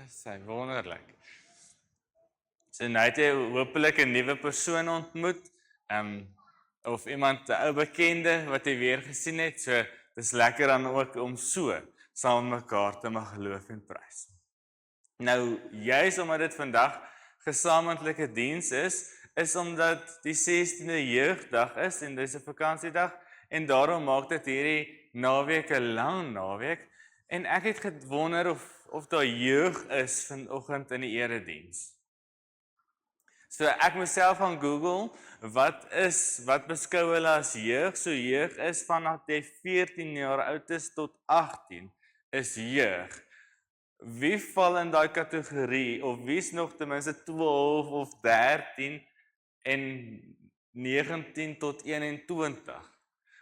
Dis wonderlik. So nou het jy hopelik 'n nuwe persoon ontmoet, of iemand 'n ou bekende wat jy weer gesien het. So dis lekker dan ook om so saam met mekaar te mag geloof en prys. Nou juis omdat dit vandag gesamentlike diens is omdat die 16de jeugdag is en dis 'n vakansiedag en daarom maak dit hierdie naweek 'n lang naweek en ek het gewonder of daar jeug is vanoggend in die erediens. So ek myself gaan Google wat beskou hulle as jeug. So jeug is vanaf jy 14 jaar oud is tot 18 is jeug. Wie val in daai kategorie of wie's nog ten minste 12 of 13 en 19 tot 21?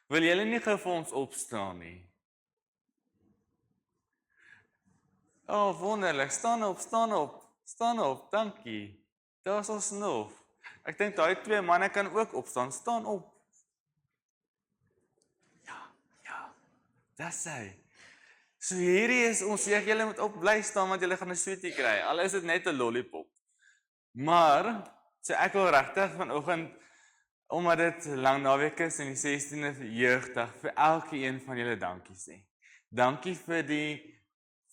Wil julle nie gou vir ons opstaan nie? Oh, wonderlik. Staan op. Dankie. Daar's ons nog. Ek dink daai twee manne kan ook opstaan. Staan op. Ja. Dis hy. So hierdie is ons sê julle moet op bly staan want julle gaan 'n sweetie kry. Al is dit net 'n lollipop. Maar so ek wil regtig vanoggend omdat dit lang naweek is en die 16de jeugdag vir elkeen van julle dankie sê. Dankie vir die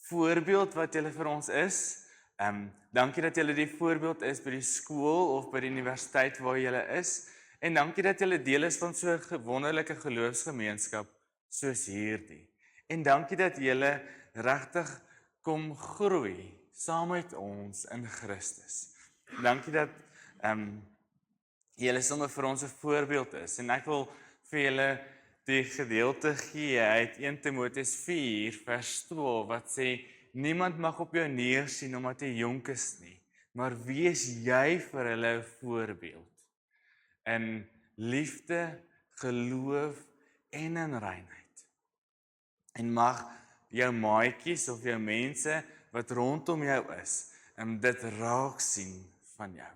voorbeeld wat julle vir ons is. Dankie dat julle die voorbeeld is by die skool of by die universiteit waar julle is. En dankie dat julle deel is van so 'n wonderlike geloofsgemeenskap soos hierdie. En dankie dat julle regtig kom groei saam met ons in Christus. Dankie dat julle sommer vir ons 'n voorbeeld is. En ek wil vir julle die gedeelte gee uit 1 Timoteus 4 vers 12 wat sê niemand mag op jou neersien omdat jy jonk is nie, maar wees jy vir hulle 'n voorbeeld in liefde, geloof en in reinheid. En mag jou maatjies of jou mense wat rondom jou is, dit raak sien van jou.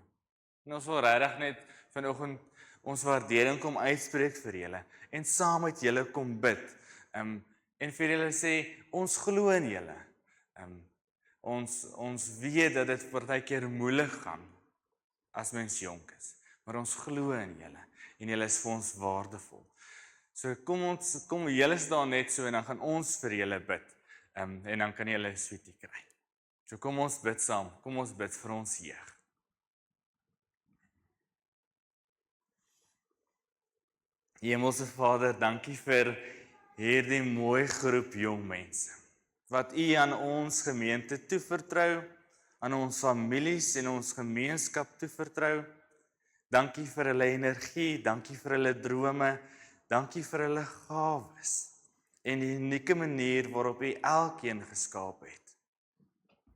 En ons wil regtig net vanoggend ons waardering kom uitspreek vir julle en saam met julle kom bid. En vir julle sê ons glo in julle. Ons weet dat dit partykeer moeilik gaan as mens jonk is, maar ons glo in julle en julle is vir ons waardevol. So kom julle staan net so en dan gaan ons vir julle bid. En dan kan julle 'n sweetie kry. So kom ons bid saam. Kom ons bid vir ons jeug. Hemelse Vader, dankie vir hierdie mooi groep jong mense wat U aan ons gemeente toevertrou, aan ons families en ons gemeenskap toevertrou. Dankie vir hulle energie, dankie vir hulle drome, dankie vir hulle gawes en die unieke manier waarop U elkeen geskaap het.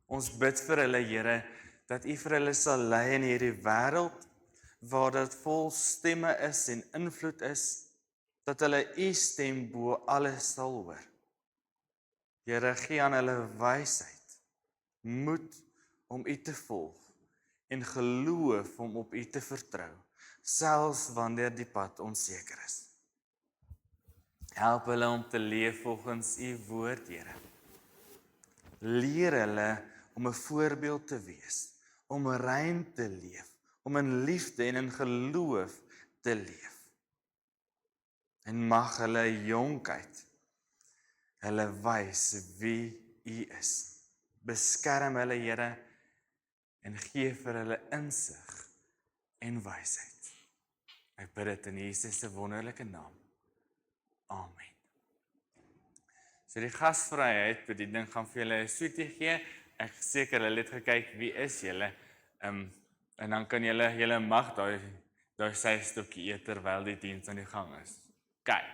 Ons bid vir hulle, Here, dat U vir hulle sal lei in hierdie wêreld waar dit vol stemme is en invloed is, dat hulle U stem bo alles sal hoor. Here, gee aan hulle wysheid, moed om U te volg en geloof om op U te vertrou, selfs wanneer die pad onseker is. Help hulle om te leef volgens U woord, Here. Leer hulle om 'n voorbeeld te wees, om rein te leef, om in liefde en in geloof te leef. En mag hulle jonkheid hulle wys wie U is. Beskerm hulle, Here, en gee vir hulle insig en wysheid. Ek bid dit in Jesus se wonderlike naam. Amen. So die gasvryheid bediening gaan vir julle 'n sweetie gee. Ek seker hulle het gekyk wie is julle. En dan kan julle mag daai sy stukkie eet terwyl die diens aan die gang is. Kyk.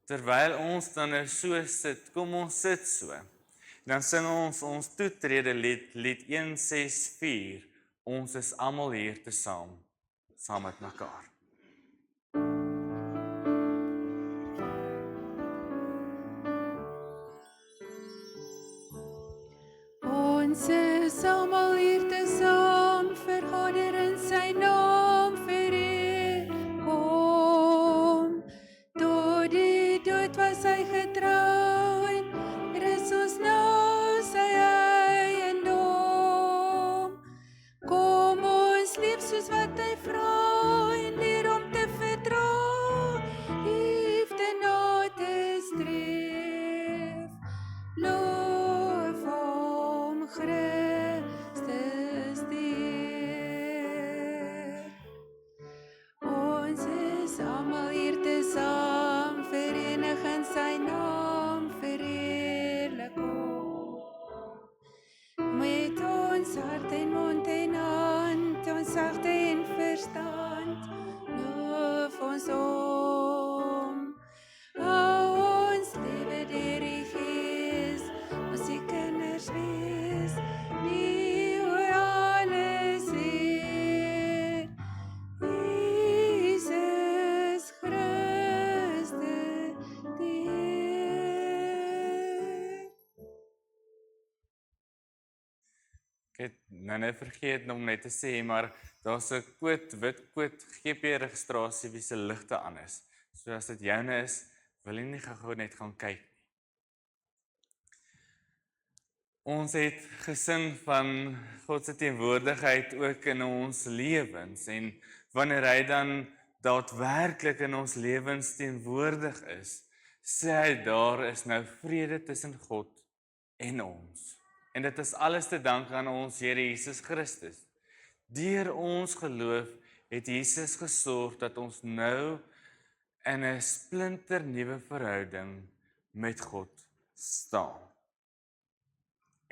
Terwyl ons dan so sit, kom ons sit so. Dan sing ons toetrede lied 164. Ons is almal hier te saam met mekaar. Ons is almal hier te saam, vergader in sy naam vereer. Kom, tot die dood het nou net vergeet om net te sê, maar daar's 'n wit koot GP-registrasie wie se ligte aan is. So as dit joune is, wil jy nie gou net gaan kyk nie. Ons het gesing van God se teenwoordigheid ook in ons lewens en wanneer hy dan daadwerklik in ons lewens teenwoordig is, sê hy daar is nou vrede tussen God en ons. En dit is alles te danke aan ons Here Jesus Christus. Deur ons geloof het Jesus gesorg dat ons nou in 'n splinter nuwe verhouding met God staan.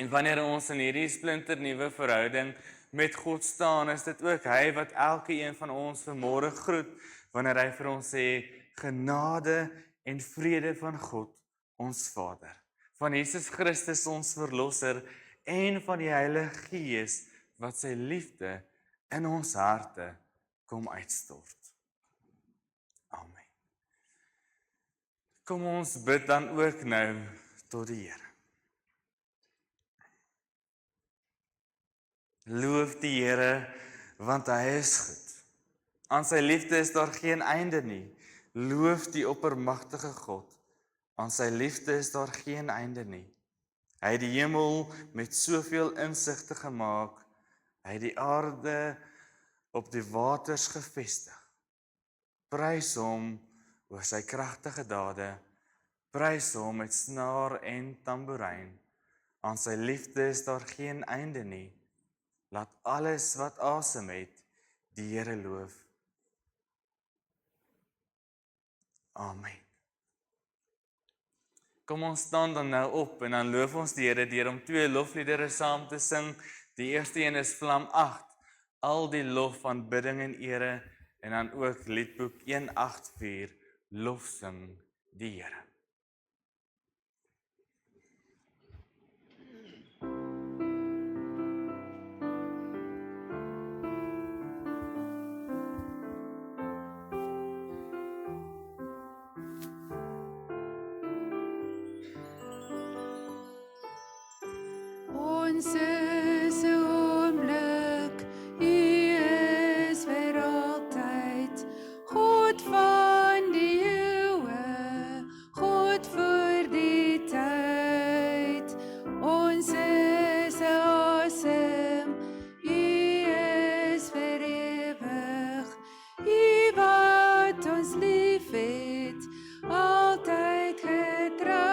En wanneer ons in hierdie splinter nuwe verhouding met God staan, is dit ook hy wat elke een van ons vanmôre groet wanneer hy vir ons sê genade en vrede van God ons Vader, van Jesus Christus ons verlosser en van die Heilige Gees wat sy liefde in ons harte kom uitstort. Amen. Kom ons bid dan ook nou tot die Here. Loof die Here, want hy is goed. Aan sy liefde is daar geen einde nie. Loof die oppermagtige God. Aan sy liefde is daar geen einde nie. Hy het die hemel met soveel insigte gemaak. Hy het die aarde op die waters gevestig. Prys hom oor sy kragtige dade. Prys hom met snaar en tamboerijn. Aan sy liefde is daar geen einde nie. Laat alles wat asem het, die Here loof. Amen. Kom ons staan dan nou op en dan loof ons die Here deur om 2 lofliedere saam te sing. Die eerste een is Psalm 8, al die lof van bidding en ere, en dan ook liedboek 184, lofsing die Here. Ons is 'n oomblik, U is vir altyd, God van die eeue, God vir die tyd. Ons is 'n asem, U is vir ewig, U wat ons liefhet, altyd getrou.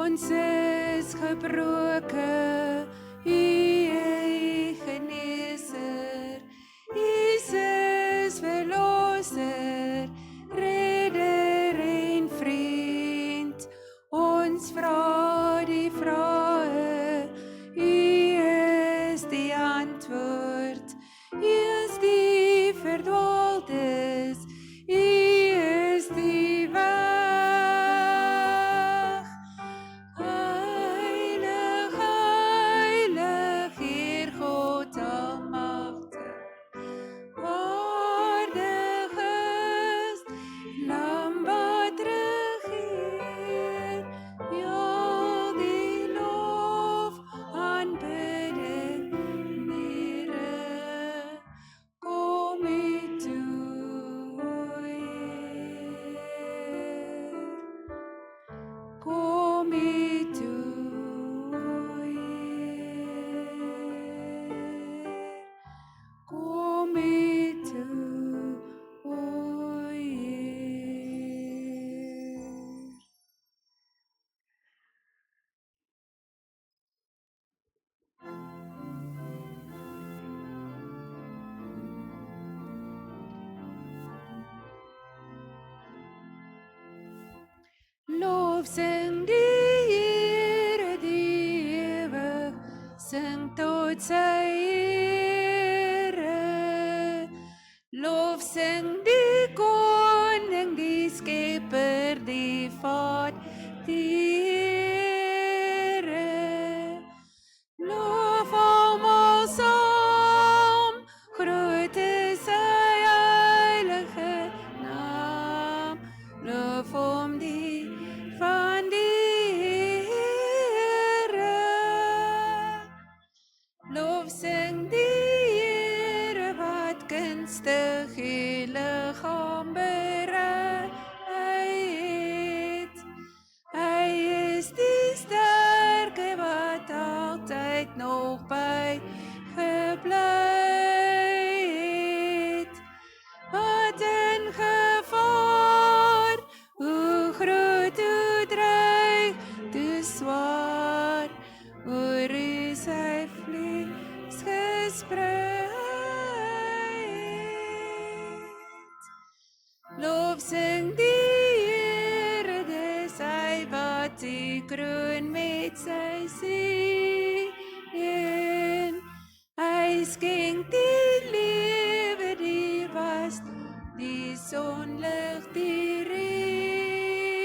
Ons is gebroken, U geneeser, Jesus verlosser, redder en vriend. Ons vra die vrae, U is die antwoord. U is die verdwaaldes, U is die weg. Lof sing die Here die ewig, sing tot sy ere. Lof sing die Koning, die Skepper, die Vader, die Here. Lof almal saam, groot is sy heilige naam. Lof hom die van die Here. Lof sing die Here wat kunstig die liggaam berei het. Hy is die sterke wat altyd nog by gebly het. Wat in gevaar, hoe groot, hoe dreig, hoe swaar, oor is hy vlees gesprei het. Lof sing die Here, dis hy wat die kroon met sy seën. Hy skenk die lewe, die was, die sonlig, die reën.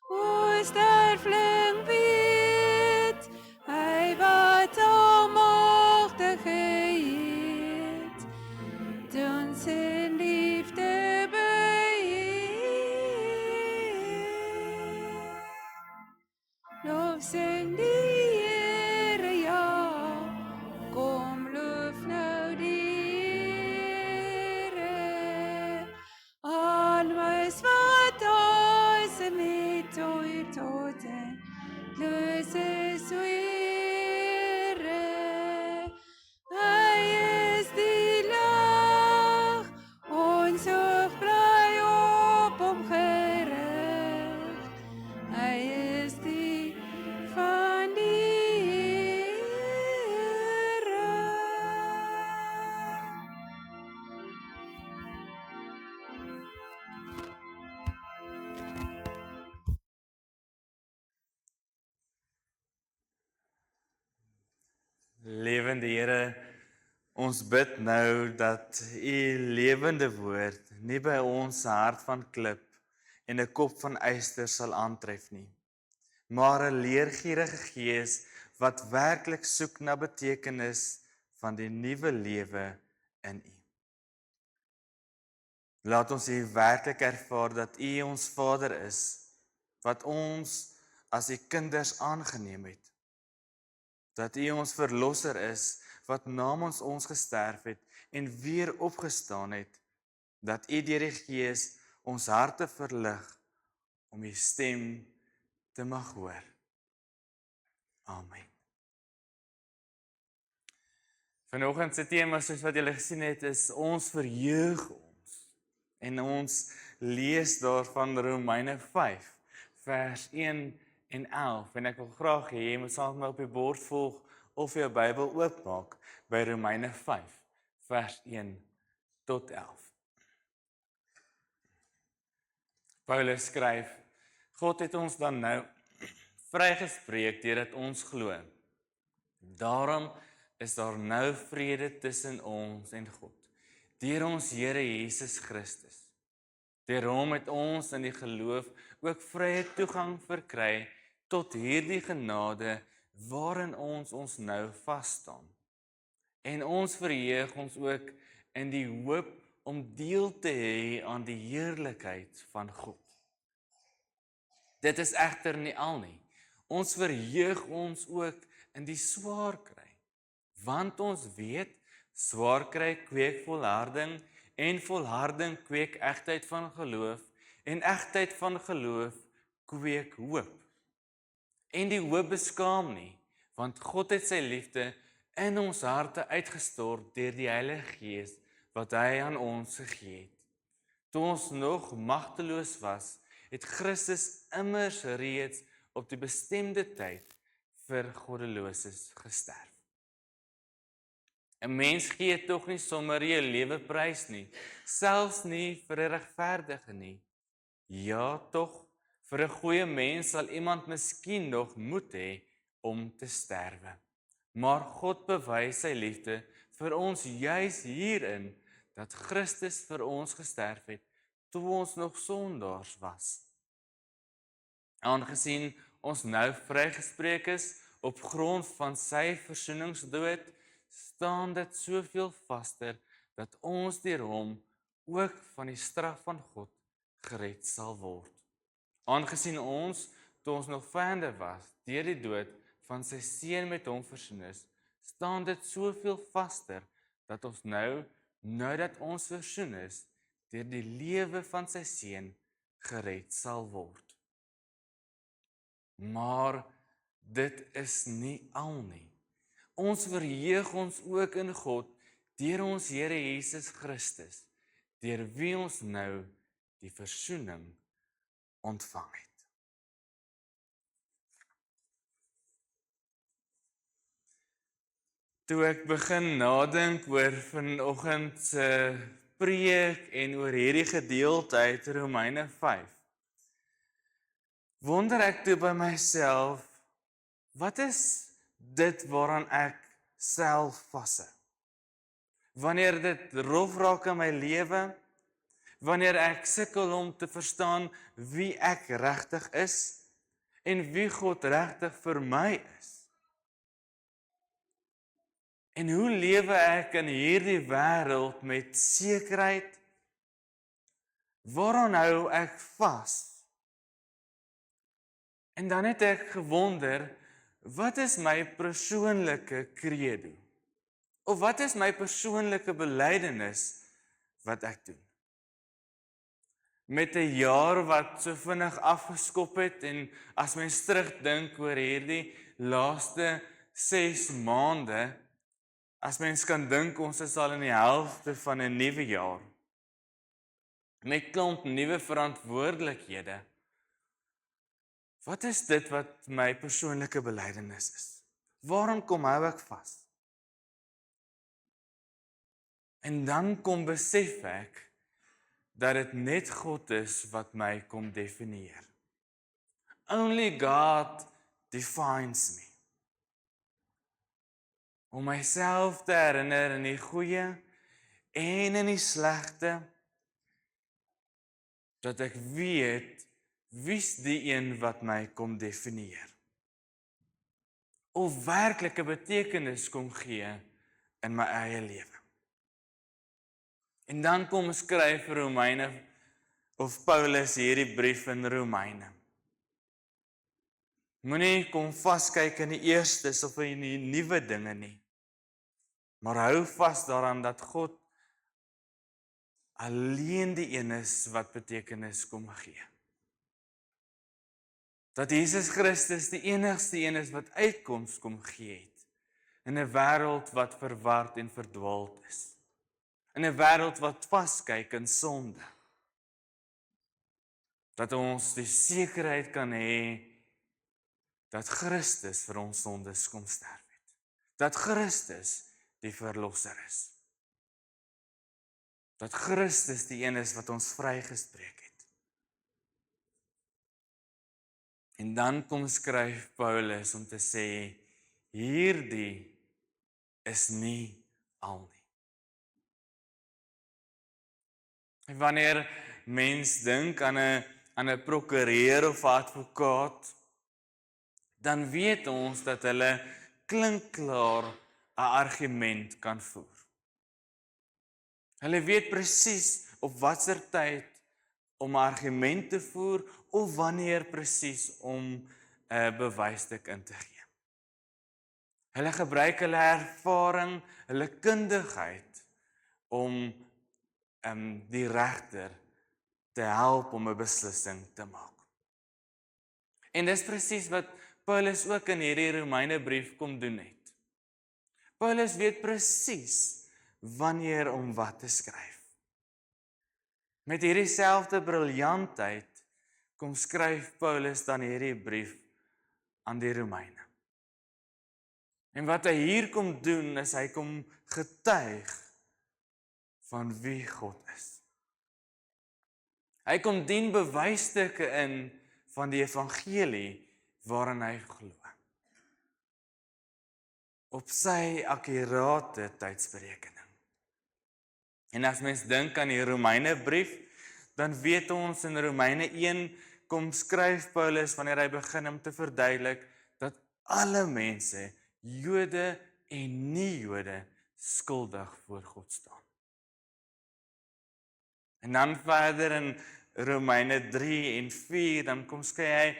O sterfling weet, hy wat almagtig het, ons in liefde beheer. Lof sing die Here, ja, kom loof nou die Here. Alles wat asem het, oor tot en lose swere. Hy is die lig, ons oog bly op hom gerig. Hy is die van die Here. Lewende Here, ons bid nou dat U lewende woord nie by ons hart van klip en 'n kop van yster sal aantref nie, maar 'n leergierige gees wat werklik soek na betekenis van die nuwe lewe in U. Laat ons U werklik ervaar dat U ons Vader is, wat ons as U kinders aangeneem het. Dat U ons verlosser is, wat namens ons gesterf het en weer opgestaan het, dat U deur die Gees ons harte verlig om U stem te mag hoor. Amen. Vanoggend se tema, soos wat julle gesien het, is ons verheug ons. En ons lees daarvan Romeine 5, vers 1 en 11. En ek wil graag hê jy moet saam met my op die bord volg of jou Bybel oopmaak by Romeine 5, vers 1 tot 11. Paulus skryf: God het ons dan nou vrygespreek deurdat ons glo. Daarom is daar nou vrede tussen ons en God, deur ons Here Jesus Christus. Deur hom het ons in die geloof ook vrye toegang verkry tot hierdie genade waarin ons nou vas staan. En ons verheug ons ook in die hoop om deel te hê aan die heerlikheid van God. Dit is egter nie al nie. Ons verheug ons ook in die swaar kry, want ons weet, swaar kry kweek volharding, en volharding kweek egtheid van geloof, en egtheid van geloof kweek hoop. En die hoop beskaam nie, want God het sy liefde in ons harte uitgestort deur die Heilige Gees wat hy aan ons gegee het. Toe ons nog magteloos was, het Christus immers reeds op die bestemde tyd vir goddeloses gesterf. 'n Mens gee tog nie sommer jou lewe prys nie, selfs nie vir 'n regverdige nie. Ja, tog, Vir 'n goeie mens sal iemand miskien nog moed hê om te sterwe. Maar God bewys sy liefde vir ons juis hierin, dat Christus vir ons gesterf het, toe ons nog sondaars was. Aangesien ons nou vrygespreek is op grond van sy versoeningsdood, staan dit soveel vaster, dat ons deur hom ook van die straf van God gered sal word. Aangesien ons, toe ons nog vyande was, deur die dood van sy seun met hom versoen is, staan dit soveel vaster, dat ons nou dat ons versoen is, deur die lewe van sy seun gered sal word. Maar dit is nie al nie. Ons verheug ons ook in God, deur ons Here Jesus Christus, deur wie ons nou die versoening ontvang het. Toe ek begin nadink oor vanoggend se preek en oor hierdie gedeelte uit Romeine 5, wonder ek toe by myself, wat is dit waaraan ek self vashou? Wanneer dit rof raak in my lewe, wanneer ek sukkel om te verstaan wie ek regtig is en wie God regtig vir my is. En hoe lewe ek in hierdie wêreld met sekerheid? Waaraan hou ek vas? En dan het ek gewonder, wat is my persoonlike credo? Of wat is my persoonlike belydenis wat ek doen? Met 'n jaar wat so vinnig afgeskop het en as mens terugdink oor hierdie laaste 6 maande, as mens kan dink ons is al in die helfte van 'n nuwe jaar, met klomp nuwe verantwoordelikhede. Wat is dit wat my persoonlike belydenis is? Waarom kom hou ek vas? En dan kom besef ek, dat dit net God is wat my kom definieer. Only God defines me. Om myself te herinner in die goeie en in die slegte, dat ek weet, wie's die een wat my kom definieer? Of werklike betekenis kom gee in my eie lewe. En dan kom skryf Romeine, of Paulus hierdie brief in Romeine. Moenie kom vaskyk in die eerstes of in die nuwe dinge nie, maar hou vas daaraan dat God alleen die een is wat betekenis kom gee. Dat Jesus Christus die enigste een is wat uitkoms kom gee het in 'n wêreld wat verward en verdwaald is. In 'n wêreld wat vaskyk in sonde. Dat ons die sekerheid kan hê dat Christus vir ons sondes kom sterf het. Dat Christus die verlosser is. Dat Christus die een is wat ons vrygespreek het. En dan kom skryf Paulus om te sê, hierdie is nie al nie. En wanneer mens dink aan 'n prokureur of advokaat, dan weet ons dat hulle klinkklaar 'n argument kan voer. Hulle weet presies op watter tyd om 'n argument te voer of wanneer presies om 'n bewysstuk in te gee. Hulle gebruik hulle ervaring, hulle kundigheid om die regter te help om 'n beslissing te maak. En dis presies wat Paulus ook in hierdie Romeinebrief kom doen het. Paulus weet presies wanneer om wat te skryf. Met hierdie selfde briljantheid kom skryf Paulus dan hierdie brief aan die Romeine. En wat hy hier kom doen is hy kom getuig van wie God is. Hy kom dien bewysstukke in van die evangelie waarin hy glo. Op sy akkurate tydsberekening. En as mens dink aan die Romeinebrief, dan weet ons in Romeine 1 kom skryf Paulus wanneer hy begin om te verduidelik dat alle mense, Jode en nie-Jode, skuldig voor God staan. En dan verder in Romeine 3 en 4, dan kom skry hy,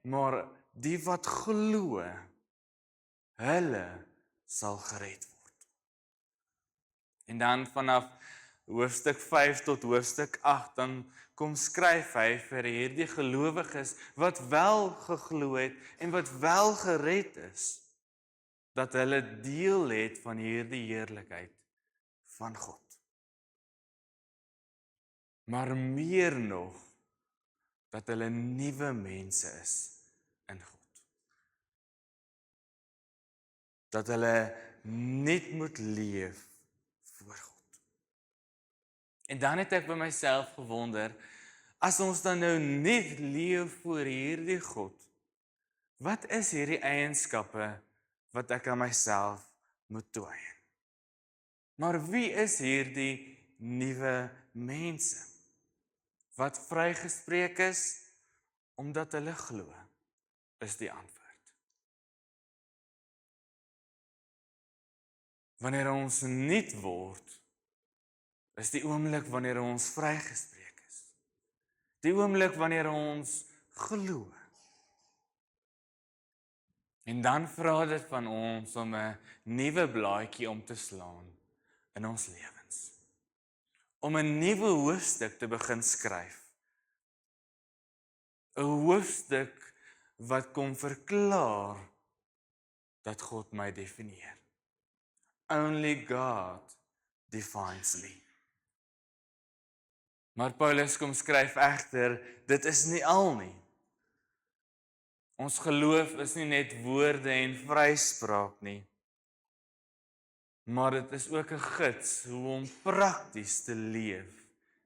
maar die wat glo, hulle sal gered word. En dan vanaf hoofstuk 5 tot hoofstuk 8, dan kom skryf hy vir hierdie gelowiges wat wel geglo het en wat wel gered is, dat hulle deel het van hierdie heerlikheid van God. Maar meer nog, dat hulle nuwe mense is in God. Dat hulle net moet leef voor God. En dan het ek by myself gewonder, as ons dan nou net leef voor hierdie God, wat is hierdie eienskappe wat ek aan myself moet toon? Maar wie is hierdie nuwe mense? Wat vrygespreek is, omdat hulle glo, is die antwoord. Wanneer ons nuut word, is die oomblik wanneer ons vrygespreek is. Die oomblik wanneer ons glo. En dan vra dit van ons om 'n nuwe blaadjie om te slaan in ons lewens. Om 'n nuwe hoofstuk te begin skryf. 'n Hoofstuk wat kom verklaar dat God my definieer. Only God defines me. Maar Paulus kom skryf egter, dit is nie al nie. Ons geloof is nie net woorde en vryspraak nie, maar dit is ook 'n gids hoe om prakties te leef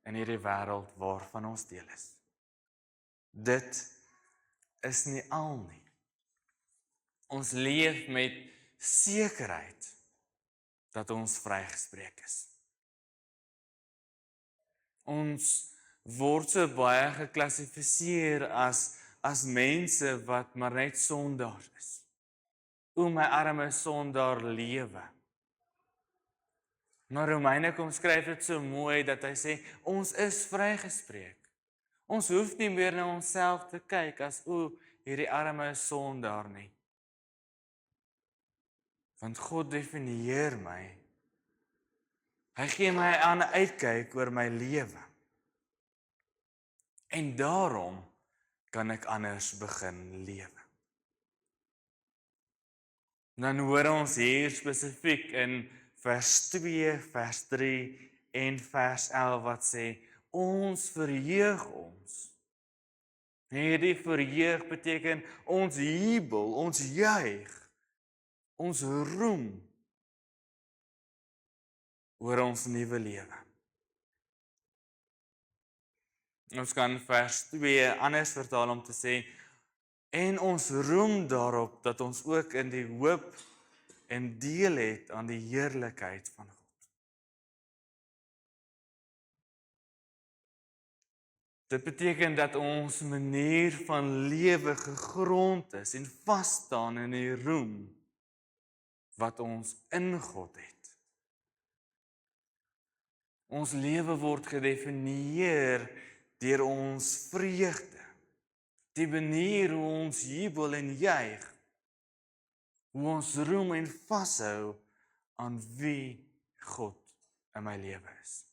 in hierdie wêreld waarvan ons deel is. Dit is nie al nie. Ons leef met sekerheid dat ons vrygespreek is. Ons word so baie geklassifiseer as mense wat maar net sondaars is. O my arme sondaar lewe. Maar Romeine kom skryf dit so mooi dat hy sê, ons is vrygespreek. Ons hoef nie meer na onsself te kyk as hierdie arme sondaar nie. Want God definieer my. Hy gee my aan 'n uitkyk oor my lewe. En daarom kan ek anders begin lewe. Dan hoor ons hier spesifiek in vers 2, vers 3 en vers 11 wat sê, ons verheug ons. Hierdie verheug beteken ons jubel, ons juig, ons roem oor ons nuwe lewe. Ons kan vers 2 anders vertaal om te sê, en ons roem daarop dat ons ook in die hoop en deel het aan die heerlikheid van God. Dit beteken dat ons manier van lewe gegrond is en vas staan in die roem wat ons in God het. Ons lewe word gedefinieer deur ons vreugde, die manier hoe ons jubel en juig, hoe ons roem en vashou aan wie God in my lewe is.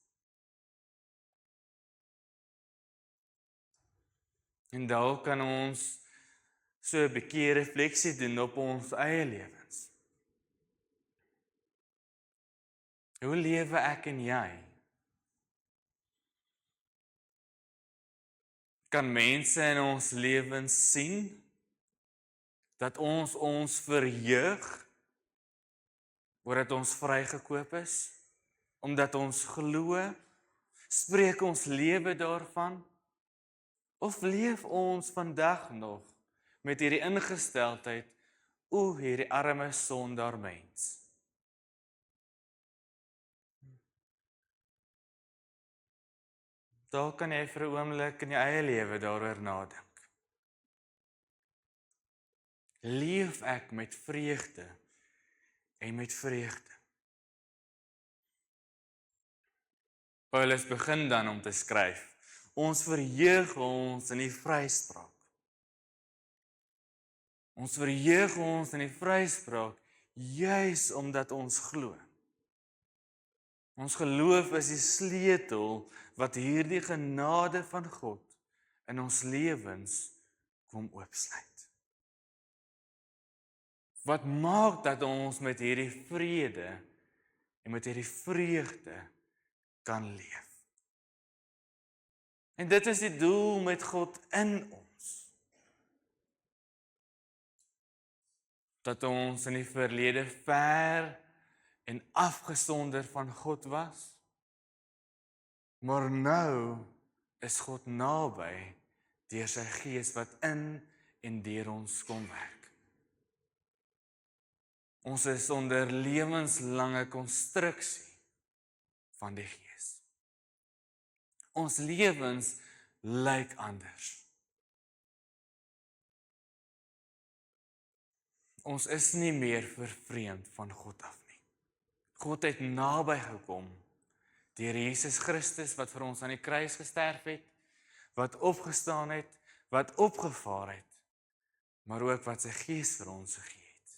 En dalk kan ons so 'n bietjie refleksie doen op ons eie lewens. Hoe lewe ek en jy? Kan mense in ons lewens sien dat ons verheug omdat ons vrygekoop is, omdat ons glo, spreek ons lewe daarvan? Of leef ons vandag nog met hierdie ingesteldheid, o hierdie arme sondaar mens? Daar kan jy vir 'n oomblik in jou eie lewe daaroor nadink. Leef ek met vreugde en met vreugde? Paulus begin dan om te skryf, ons verheug ons in die vryspraak. Ons verheug ons in die vryspraak, juis omdat ons glo. Ons geloof is die sleutel wat hierdie genade van God in ons lewens kom oopsluit. Wat maak dat ons met hierdie vrede en met hierdie vreugde kan leef? En dit is die doel met God in ons. Dat ons in die verlede ver en afgesonder van God was, maar nou is God naby deur sy Gees wat in en deur ons kom werk. Ons is onder lewenslange konstruksie van die Gees. Ons lewens lyk anders. Ons is nie meer vervreemd van God af nie. God het naby gekom deur Jesus Christus wat vir ons aan die kruis gesterf het, wat opgestaan het, wat opgevaar het, maar ook wat sy Gees vir ons gegee het.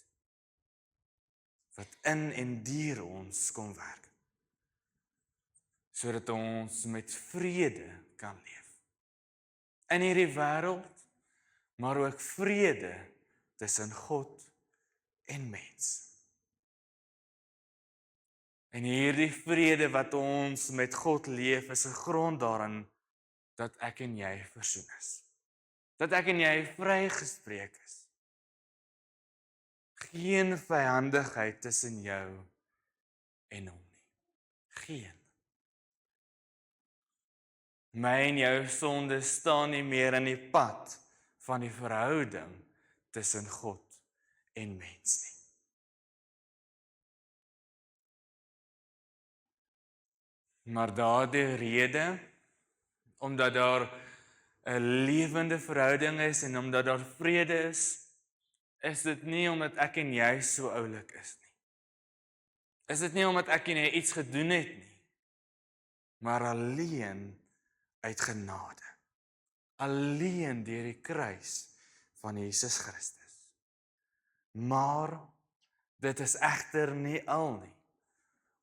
Wat in en deur ons kom werk, sodat ons met vrede kan leef. In hierdie wêreld, maar ook vrede tussen God en mens. En hierdie vrede wat ons met God leef, is 'n grond daarin dat ek en jy versoen is. Dat ek en jy vrygespreek is. Geen vyandigheid tussen jou en hom nie. Geen. My en jou sonde staan nie meer in die pad van die verhouding tussen God en mens nie. Maar daardie rede, omdat daar 'n lewende verhouding is en omdat daar vrede is dit nie omdat ek en jy so oulik is nie. Is dit nie omdat ek en jy iets gedoen het nie, maar alleen uit genade. Alleen deur die kruis van Jesus Christus. Maar dit is egter nie al nie.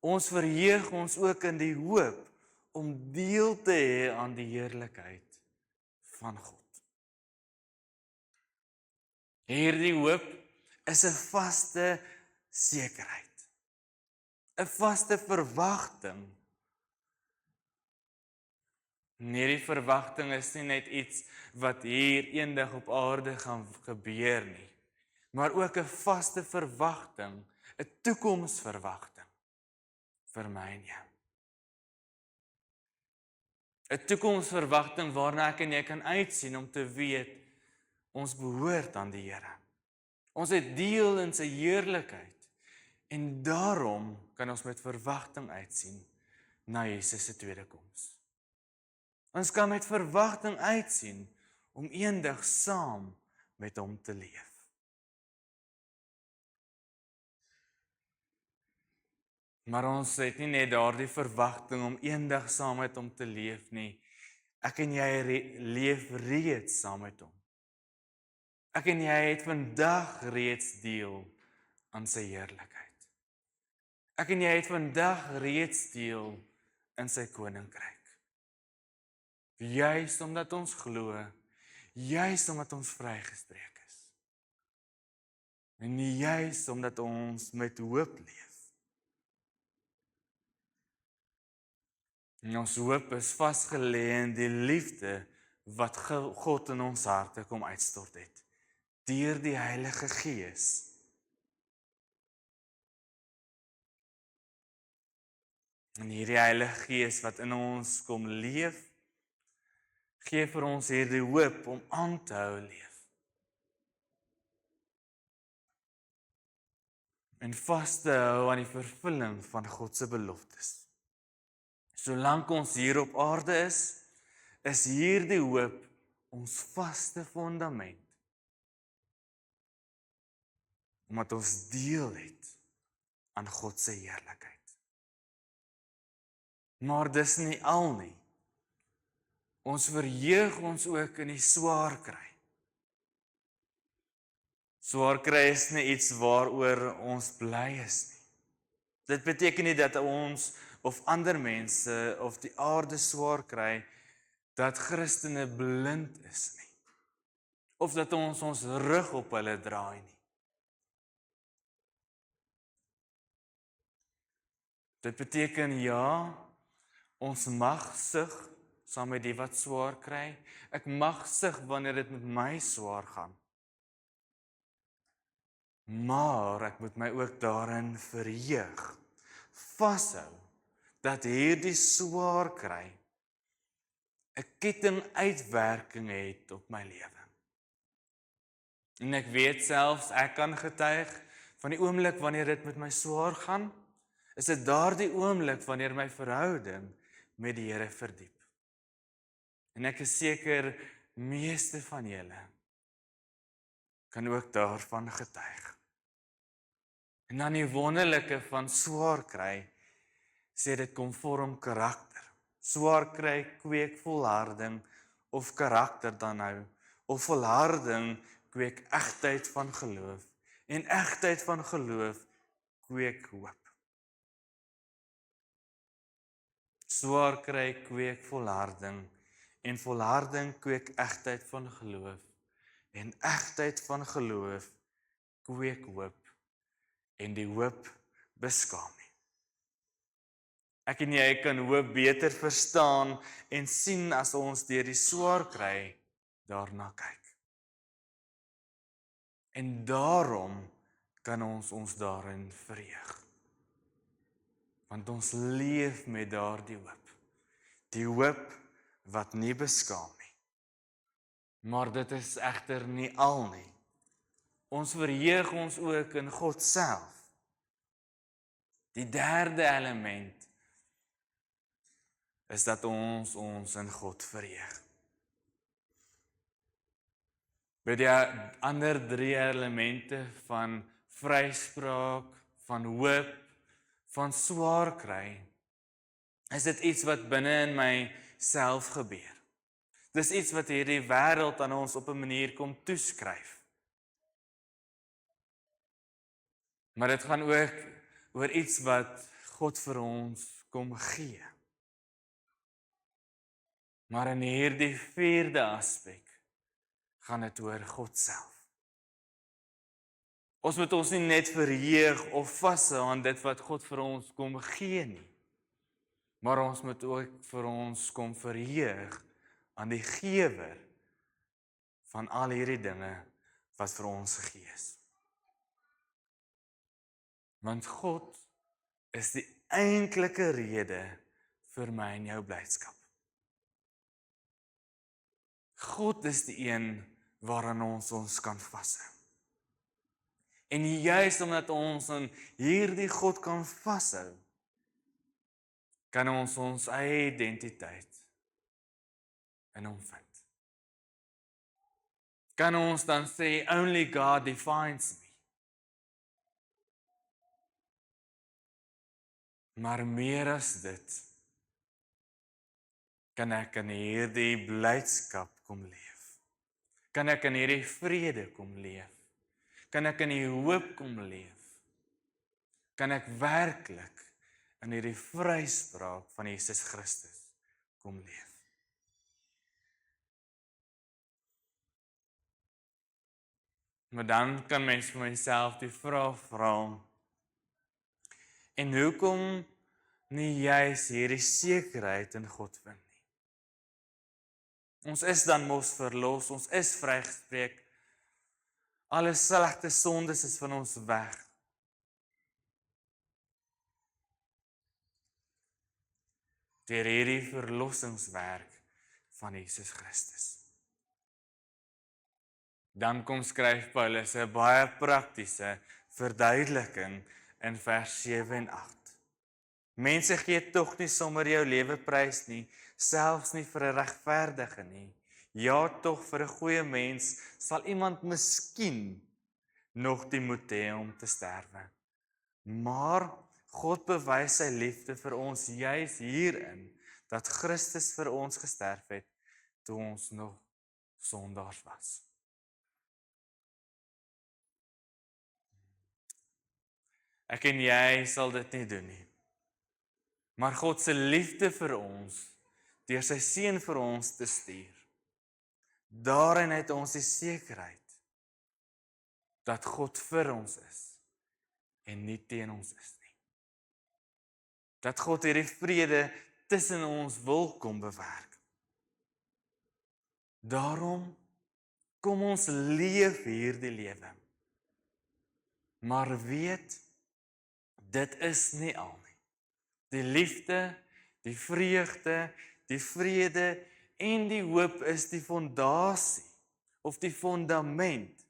Ons verheug ons ook in die hoop om deel te hê aan die heerlikheid van God. Hierdie hoop is 'n vaste sekerheid. 'n Vaste verwagting. Nee, die verwagting is nie net iets wat hier eendag op aarde gaan gebeur nie, maar ook 'n vaste verwagting, 'n toekomsverwagting vir my en jou. 'n Toekomsverwagting waarna ek en jy kan uitsien om te weet, ons behoort aan die Here. Ons het deel in sy heerlikheid en daarom kan ons met verwagting uitsien na Jesus se tweede koms. Ons kan met verwagting uitsien om eendag saam met hom te leef. Maar ons het nie net daardie verwagting om eendag saam met hom te leef nie. Ek en jy leef reeds saam met hom. Ek en jy het vandag reeds deel aan sy heerlikheid. Ek en jy het vandag reeds deel in sy koninkryk. Juis omdat ons glo, juis omdat ons vrygespreek is. En juis omdat ons met hoop leef. En ons hoop is vasgelê in die liefde wat God in ons harte kom uitstort het, deur die Heilige Gees. En hierdie Heilige Gees wat in ons kom leef, Gee vir ons hierdie hoop om aan te hou leef. En vas te hou aan die vervulling van God se beloftes. Solank ons hier op aarde is hierdie hoop ons vaste fondament. Omdat ons deel het aan God se heerlikheid. Maar dis nie al nie. Ons verheug ons ook in die swaar kry. Swaar kry is nie iets waaroor ons bly is nie. Dit beteken nie dat ons of ander mense of die aarde swaar kry, dat Christene blind is nie. Of dat ons rug op hulle draai nie. Dit beteken ja, ons mag sug saam met die wat swaar kry. Ek mag sug wanneer dit met my swaar gaan. Maar ek moet my ook daarin verheug, vashou, dat hierdie swaar kry 'n kettinguitwerking het op my lewe. En ek weet selfs, ek kan getuig van die oomblik wanneer dit met my swaar gaan, is dit daardie oomblik wanneer my verhouding met die Here verdiep. En ek is seker, meeste van julle kan ook daarvan getuig. En dan die wonderlike van swaar kry, sê dit kom vorm karakter. Swaar kry kweek volharding of karakter dan nou, of volharding kweek egtheid van geloof, en egtheid van geloof kweek hoop. Swaar kry kweek volharding, en volharding kweek egtheid van geloof, en egtheid van geloof kweek hoop, en die hoop beskaam nie. Ek en jy kan hoop beter verstaan en sien as ons deur die swaar kry daarna kyk. En daarom kan ons daarin verheug. Want ons leef met daardie hoop. Die hoop wat nie beskaam nie. Maar dit is egter nie al nie. Ons verheug ons ook in God self. Die derde element is dat ons in God verheug. By die ander 3 elemente van vryspraak, van hoop, van swaar kry, is dit iets wat binne in myself gebeur. Dis iets wat hierdie wêreld aan ons op 'n manier kom toeskryf. Maar dit gaan ook oor iets wat God vir ons kom gee. Maar in hierdie 4de aspek gaan dit oor God self. Ons moet ons nie net verheug of vashou aan dit wat God vir ons kom gee nie. Maar ons moet ook vir ons kom verheug aan die gewer van al hierdie dinge wat vir ons gegee is. Want God is die eintlike rede vir my en jou blydskap. God is die een waaraan ons kan vashou. En juist omdat ons aan hierdie God kan vashou, kan ons eie identiteit in hom vind. Kan ons dan sê, only God defines me. Maar meer as dit, kan ek in hierdie blydskap kom leef. Kan ek in hierdie vrede kom leef. Kan ek in die hoop kom leef. Kan ek werklik in hierdie vryspraak van Jesus Christus kom leef. Maar dan kan mens vir myself die vraag vra, en hoekom nie juis hierdie sekerheid in God vind nie? Ons is dan mos verlos, ons is vrygespreek, alle slegte sondes is van ons weg. Deur hierdie verlossingswerk van Jesus Christus. Dan kom skryf Paulus 'n baie praktiese verduideliking in vers 7 en 8. Mense gee tog nie sommer jou lewe prys nie, selfs nie vir 'n regverdige nie. Ja, tog vir 'n goeie mens sal iemand miskien nog die moed hê om te sterwe. Maar God bewys sy liefde vir ons juis hierin, dat Christus vir ons gesterf het, toe ons nog sondaars was. Ek en jy sal dit nie doen nie. Maar God se liefde vir ons, deur sy seun vir ons te stuur, daarin het ons die sekerheid, dat God vir ons is, en nie teen ons is nie. Dat God hierdie vrede tussen ons wil kom bewerk. Daarom kom ons leef hierdie lewe. Maar weet, dit is nie al nie. Die liefde, die vreugde, die vrede en die hoop is die fondasie of die fundament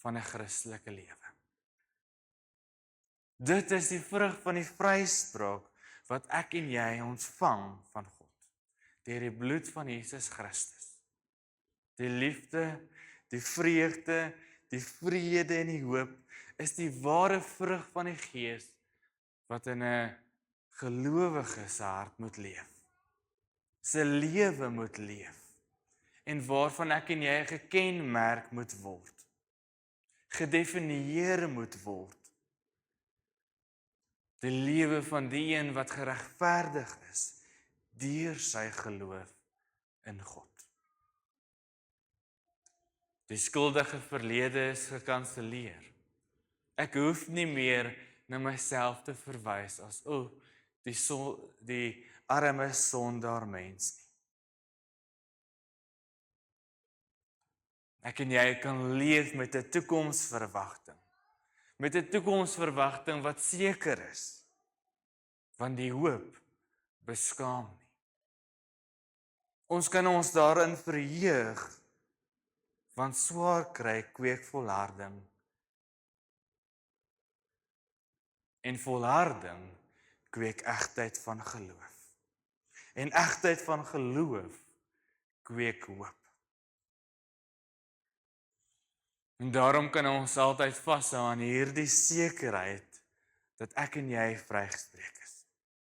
van 'n Christelike lewe. Dit is die vrug van die vryspraak wat ek en jy ontvang van God, deur die bloed van Jesus Christus. Die liefde, die vreugde, die vrede en die hoop is die ware vrug van die Gees wat in 'n gelowige se hart moet leef. Sy lewe moet leef en waarvan ek en jy gekenmerk moet word. Gedefinieer moet word. Die lewe van die een wat geregverdig is deur sy geloof in God. Die skuldige verlede is gekanselleer. Ek hoef nie meer na myself te verwys as die arme sondaar mens nie. Ek en jy kan leef met 'n toekomsverwagting. Met 'n toekomsverwagting wat seker is, want die hoop beskaam nie. Ons kan ons daarin verheug, want swaar kry kweek volharding. En volharding kweek egtheid van geloof. En egtheid van geloof kweek hoop. En daarom kan ons altyd vashou aan hierdie sekerheid dat ek en jy vrygespreek is.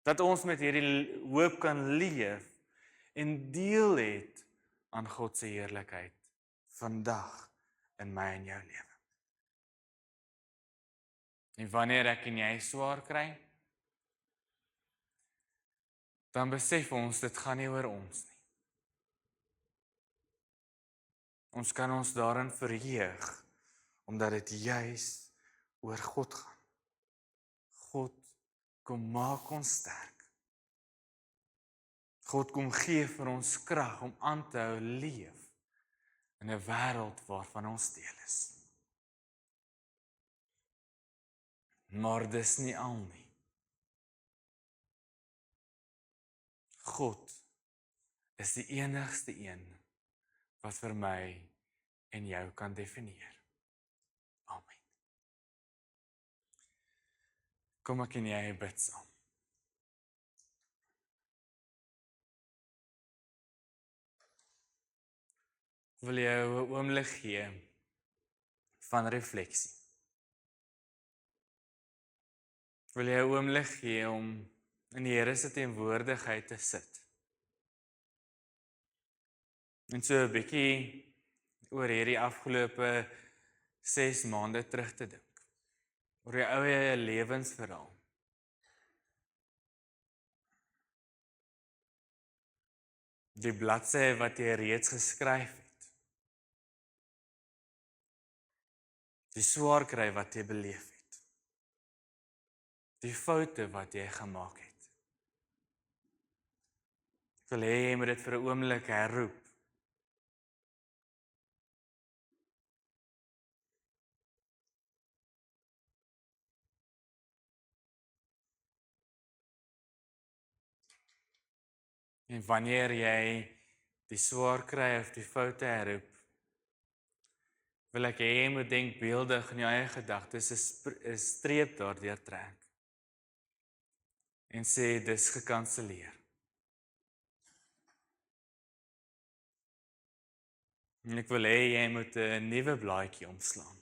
Dat ons met hierdie hoop kan leef en deel het aan God se heerlikheid vandag in my en jou lewe. En wanneer ek en jy swaar kry, dan besef ons dit gaan nie oor ons nie. Ons kan ons daarin verheug, omdat dit juis oor God gaan. God kom maak ons sterk. God kom gee vir ons krag om aan te hou leef in 'n wêreld waarvan ons deel is. Maar dis nie al nie. God is die enigste een wat vir my en jou kan definieer. Amen. Kom ek en jy bid saam. Wil jou 'n oomblik gee van refleksie. Wil jy 'n oomblik gee om in die Here se teenwoordigheid te sit. En so 'n bietjie oor hierdie afgelope 6 maande terug te dink. Oor jou eie lewensverhaal. Die bladsye wat jy reeds geskryf het. Die swaar kry wat jy beleef het. Die foute wat jy gemaak het. Ek wil hê jy moet dit vir 'n oomblik herroep. En wanneer jy die swaar kry of die foute herroep, wil ek hê jy moet denkbeeldig in jou eie gedagtes 'n streep daardeur trek en sê dis gekanselleer. En ek wil hê jy moet 'n nuwe blaadjie omslaan.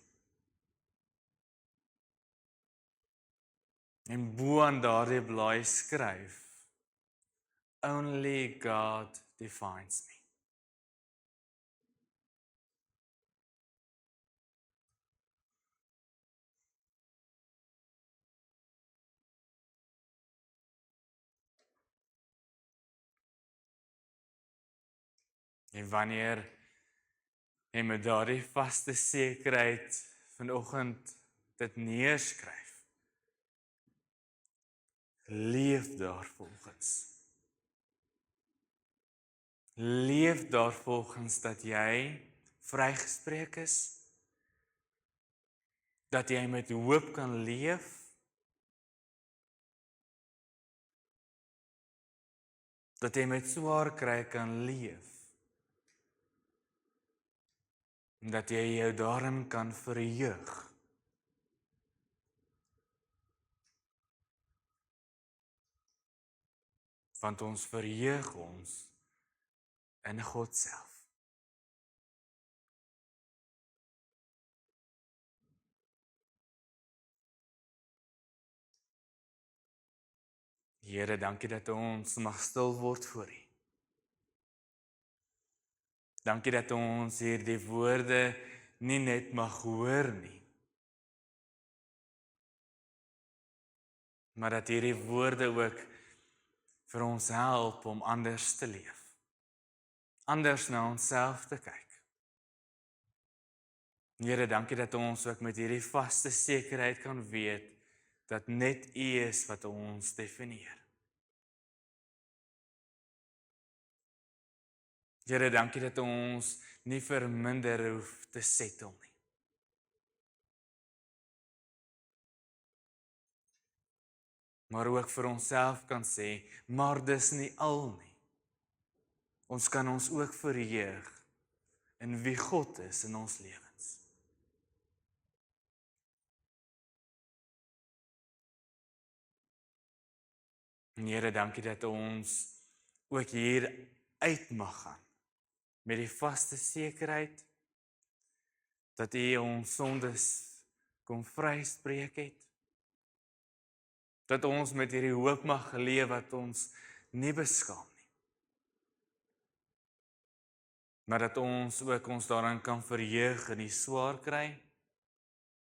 En bo aan daardie blaai skryf: Only God defines me. En wanneer jy met daardie vaste sekerheid vanoggend dit neerskryf, leef daarvolgens. Leef daarvolgens dat jy vrygespreek is, dat jy met hoop kan leef, dat jy met swaar kry kan leef, en dat jy jou daarin kan verheug. Want ons verheug ons in God self. Here, dankie dat ons mag stil word voor U. Dankie dat ons hierdie woorde nie net mag hoor nie, maar dat hierdie woorde ook vir ons help om anders te leef. Anders na onsself te kyk. Here, dankie dat ons ook met hierdie vaste sekerheid kan weet dat net U is wat ons definieer. Here, dankie dat ons nie vir minder hoef te settle nie. Maar ook vir onsself kan sê, maar dis nie al nie. Ons kan ons ook verheug in wie God is in ons lewens. En Here, dankie dat ons ook hier uit mag gaan met die vaste sekerheid dat U ons sondes kom vryspreek het. Dat ons met hierdie hoop mag leef wat ons nie beskaam nie. Maar dat ons ook ons daarin kan verheug in die swaar kry,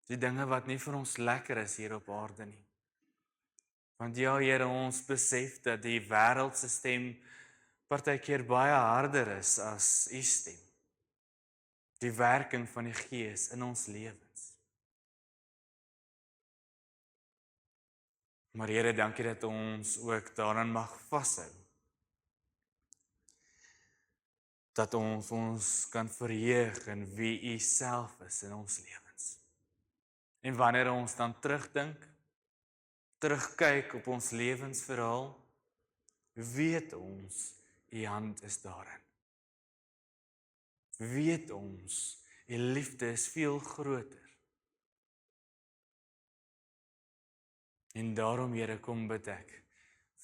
die dinge wat nie vir ons lekker is hier op aarde nie. Want ja, Here, ons besef dat die wêreld se stem partykeer baie harder is as U stem. Die werking van die Gees in ons lewens. Maar Here, dankie dat ons ook daaraan mag vashou. Dat ons kan verheug in wie U self is in ons lewens. En wanneer ons dan terugdink, terugkyk op ons lewensverhaal, weet ons, U hand is daarin. Weet ons, U liefde is veel groter. En daarom, Here, kom bid ek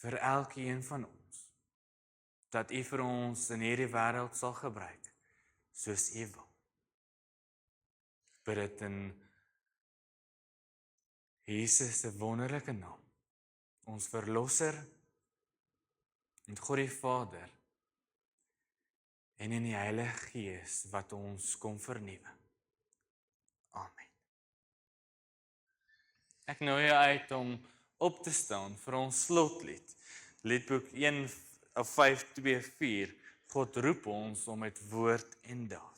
vir elkeen van ons, dat U vir ons in hierdie wêreld sal gebruik, soos U wil. Bid dit in Jesus se wonderlike naam, ons Verlosser, en God die Vader, en in die Heilige Gees wat ons kom vernuwe. Amen. Ek nooi jou uit om op te staan vir ons slotlied. Liedboek 524. God roep ons om met woord en daad.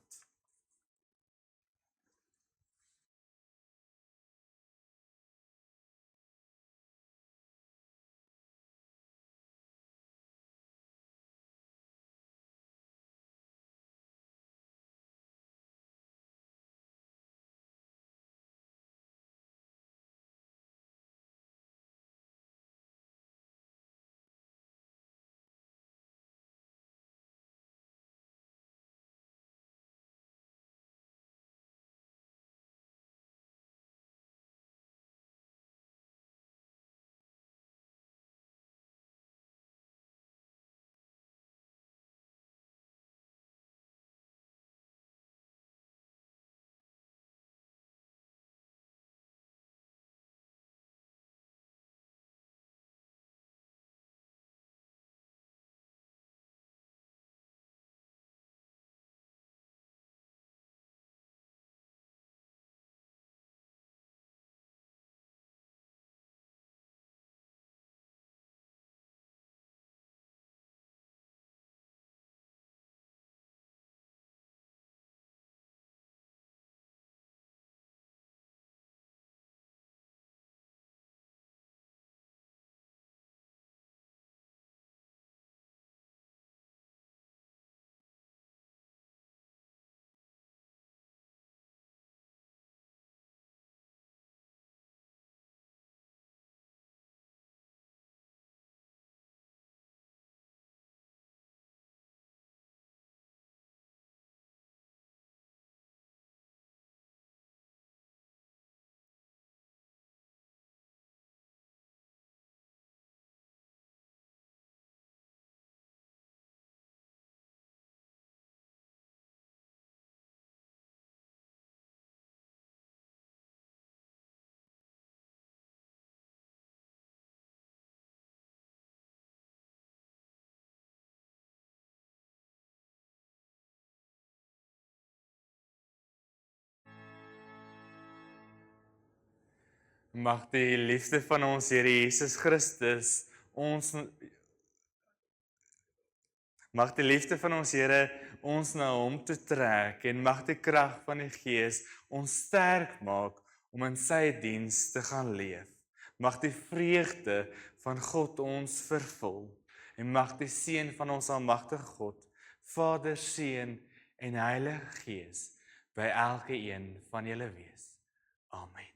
Mag die liefde van ons Here Jesus Christus mag die liefde van ons Here ons na hom toe trek en mag die krag van die Gees ons sterk maak om in sy diens te gaan leef. Mag die vreugde van God ons vervul en mag die seën van ons almagtige God, Vader, Seun en Heilige Gees by elke een van julle wees. Amen.